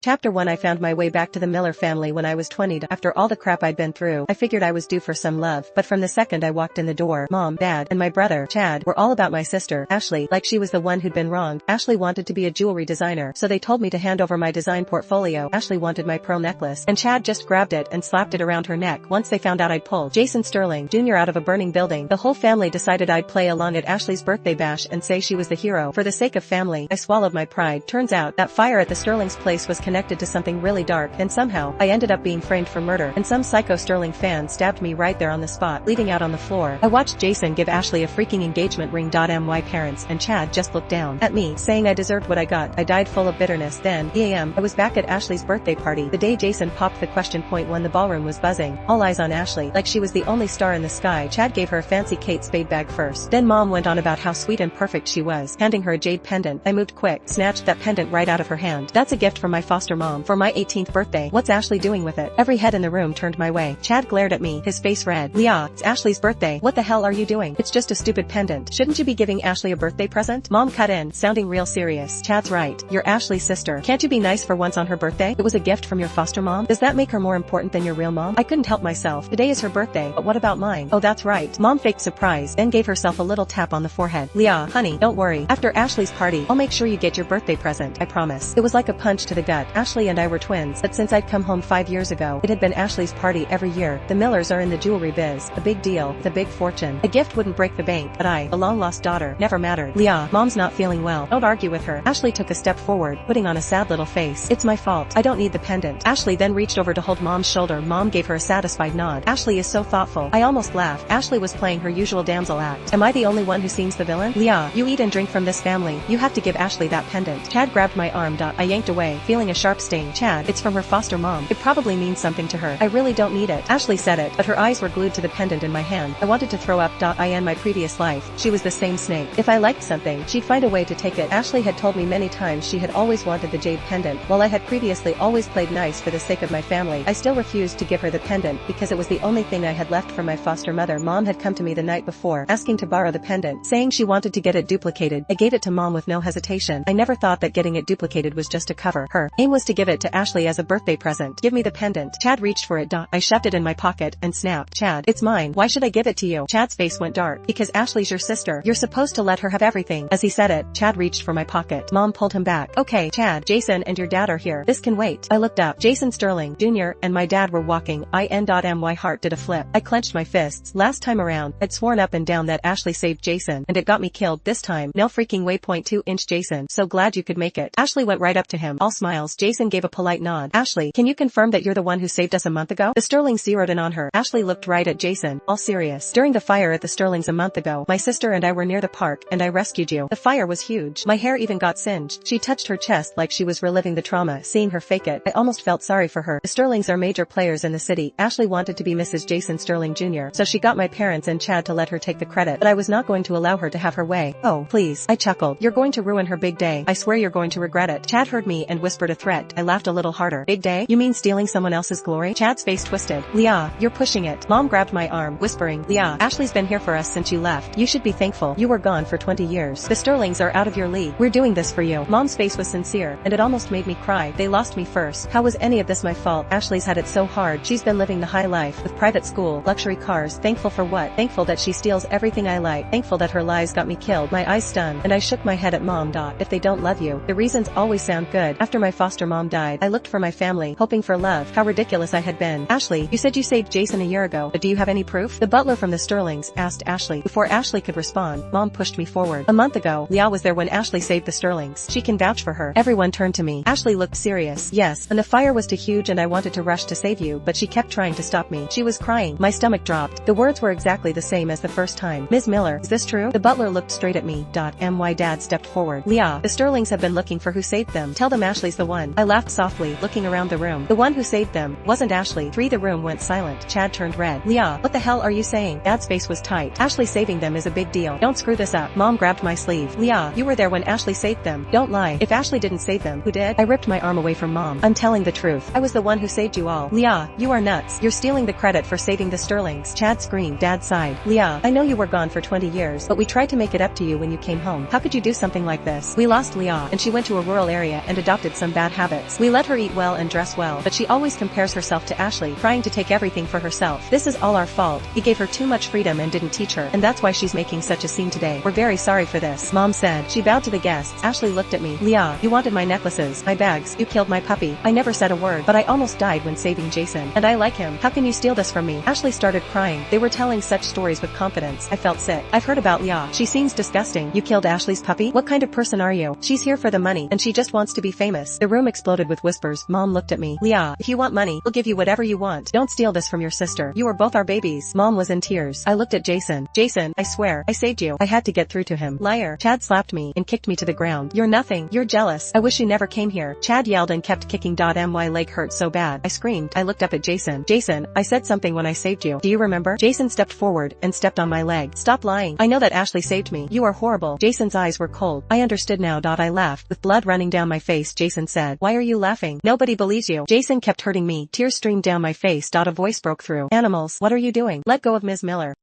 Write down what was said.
Chapter 1 I found my way back to the Miller family when I was 20. After all the crap I'd been through, I figured I was due for some love, but from the second I walked in the door, Mom, Dad, and my brother, Chad, were all about my sister, Ashley, like she was the one who'd been wronged. Ashley wanted to be a jewelry designer, so they told me to hand over my design portfolio. Ashley wanted my pearl necklace, and Chad just grabbed it and slapped it around her neck once they found out I'd pulled Jason Sterling Jr. out of a burning building. The whole family decided I'd play along at Ashley's birthday bash and say she was the hero. For the sake of family, I swallowed my pride. Turns out, that fire at the Sterling's place was connected to something really dark, and somehow, I ended up being framed for murder, and some psycho Sterling fan stabbed me right there on the spot, bleeding out on the floor. I watched Jason give Ashley a freaking engagement ring. My parents and Chad just looked down at me, saying I deserved what I got. I died full of bitterness. Then, I was back at Ashley's birthday party, the day Jason popped the question point when the ballroom was buzzing. All eyes on Ashley, like she was the only star in the sky. Chad gave her a fancy Kate Spade bag first. Then Mom went on about how sweet and perfect she was, handing her a jade pendant. I moved quick, snatched that pendant right out of her hand. That's a gift from my foster mom for my 18th birthday. What's Ashley doing with it? Every head in the room turned my way. Chad glared at me, his face red. Leah, it's Ashley's birthday. What the hell are you doing? It's just a stupid pendant. Shouldn't you be giving Ashley a birthday present? Mom cut in, sounding real serious. Chad's right. You're Ashley's sister. Can't you be nice for once on her birthday? It was a gift from your foster mom? Does that make her more important than your real mom? I couldn't help myself. Today is her birthday, but what about mine? Oh, that's right. Mom faked surprise, then gave herself a little tap on the forehead. Leah, honey, don't worry. After Ashley's party, I'll make sure you get your birthday present. I promise. It was like a punch to the gut. Ashley and I were twins, but since I'd come home 5 years ago, it had been Ashley's party every year. The Millers are in the jewelry biz, a big deal, with a big fortune. A gift wouldn't break the bank, but I, a long-lost daughter, never mattered. Leah, Mom's not feeling well. Don't argue with her. Ashley took a step forward, putting on a sad little face. It's my fault. I don't need the pendant. Ashley then reached over to hold Mom's shoulder. Mom gave her a satisfied nod. Ashley is so thoughtful. I almost laughed. Ashley was playing her usual damsel act. Am I the only one who seems the villain? Leah, you eat and drink from this family. You have to give Ashley that pendant. Chad grabbed my arm. I yanked away, feeling a sharp sting. Chad, it's from her foster mom. It probably means something to her. I really don't need it. Ashley said it, but her eyes were glued to the pendant in my hand. I wanted to throw up. In my previous life, she was the same snake. If I liked something, she'd find a way to take it. Ashley had told me many times she had always wanted the jade pendant. While I had previously always played nice for the sake of my family, I still refused to give her the pendant because it was the only thing I had left from my foster mother. Mom had come to me the night before, asking to borrow the pendant, saying she wanted to get it duplicated. I gave it to Mom with no hesitation. I never thought that getting it duplicated was just to cover her aim was to give it to Ashley as a birthday present. Give me the pendant. Chad reached for it. I shoved it in my pocket and snapped. Chad, it's mine. Why should I give it to you? Chad's face went dark. Because Ashley's your sister. You're supposed to let her have everything. As he said it, Chad reached for my pocket. Mom pulled him back. Okay, Chad, Jason and your dad are here. This can wait. I looked up. Jason Sterling Jr. and my dad were walking. My heart did a flip. I clenched my fists. Last time around, I'd sworn up and down that Ashley saved Jason, and it got me killed. This time, no freaking way. 2-inch Jason. So glad you could make it. Ashley went right up to him, all smiles. Jason gave a polite nod. Ashley, can you confirm that you're the one who saved us a month ago? The Sterlings zeroed in on her. Ashley looked right at Jason, all serious. During the fire at the Sterlings a month ago, my sister and I were near the park, and I rescued you. The fire was huge. My hair even got singed. She touched her chest like she was reliving the trauma. Seeing her fake it, I almost felt sorry for her. The Sterlings are major players in the city. Ashley wanted to be Mrs. Jason Sterling Jr., so she got my parents and Chad to let her take the credit, but I was not going to allow her to have her way. Oh, please. I chuckled. You're going to ruin her big day. I swear you're going to regret it. Chad heard me and whispered a threat. I laughed a little harder. Big day? You mean stealing someone else's glory? Chad's face twisted. Leah, you're pushing it. Mom grabbed my arm, whispering, Leah, Ashley's been here for us since you left. You should be thankful. You were gone for 20 years. The Sterlings are out of your league. We're doing this for you. Mom's face was sincere, and it almost made me cry. They lost me first. How was any of this my fault? Ashley's had it so hard. She's been living the high life, with private school, luxury cars. Thankful for what? Thankful that she steals everything I like. Thankful that her lies got me killed. My eyes stunned, and I shook my head at Mom. If they don't love you, the reasons always sound good. After my foster mom died, I looked for my family, hoping for love. How ridiculous I had been. Ashley, you said you saved Jason a year ago, but do you have any proof? The butler from the Sterlings asked Ashley. Before Ashley could respond, Mom pushed me forward. A month ago, Leah was there when Ashley saved the Sterlings. She can vouch for her. Everyone turned to me. Ashley looked serious. Yes, and the fire was too huge and I wanted to rush to save you, but she kept trying to stop me. She was crying. My stomach dropped. The words were exactly the same as the first time. Ms. Miller, is this true? The butler looked straight at me. My dad stepped forward. Leah, the Sterlings have been looking for who saved them. Tell them Ashley's the one. I laughed softly, looking around the room. The one who saved them wasn't Ashley. The room went silent. Chad turned red. Leah, what the hell are you saying? Dad's face was tight. Ashley saving them is a big deal. Don't screw this up. Mom grabbed my sleeve. Leah, you were there when Ashley saved them. Don't lie. If Ashley didn't save them, who did? I ripped my arm away from Mom. I'm telling the truth. I was the one who saved you all. Leah, you are nuts. You're stealing the credit for saving the Sterlings. Chad screamed. Dad sighed. Leah, I know you were gone for 20 years, but we tried to make it up to you when you came home. How could you do something like this? We lost Leah, and she went to a rural area and adopted some bad bad habits. We let her eat well and dress well, but she always compares herself to Ashley, trying to take everything for herself. This is all our fault. He gave her too much freedom and didn't teach her, and that's why she's making such a scene today. We're very sorry for this, Mom said. She bowed to the guests. Ashley looked at me. Leah, you wanted my necklaces, my bags, you killed my puppy. I never said a word, but I almost died when saving Jason. And I like him. How can you steal this from me? Ashley started crying. They were telling such stories with confidence. I felt sick. I've heard about Leah. She seems disgusting. You killed Ashley's puppy? What kind of person are you? She's here for the money, and she just wants to be famous. The room exploded with whispers. Mom looked at me. Leah, if you want money, we'll give you whatever you want. Don't steal this from your sister. You are both our babies. Mom was in tears. I looked at Jason. Jason, I swear, I saved you. I had to get through to him. Liar. Chad slapped me and kicked me to the ground. You're nothing. You're jealous. I wish you never came here. Chad yelled and kept kicking. My leg hurt so bad. I screamed. I looked up at Jason. Jason, I said something when I saved you. Do you remember? Jason stepped forward and stepped on my leg. Stop lying. I know that Ashley saved me. You are horrible. Jason's eyes were cold. I understood now. I laughed. With blood running down my face, Jason said, why are you laughing? Nobody believes you. Jason kept hurting me. Tears streamed down my face. A voice broke through. Animals, what are you doing? Let go of Ms. Miller.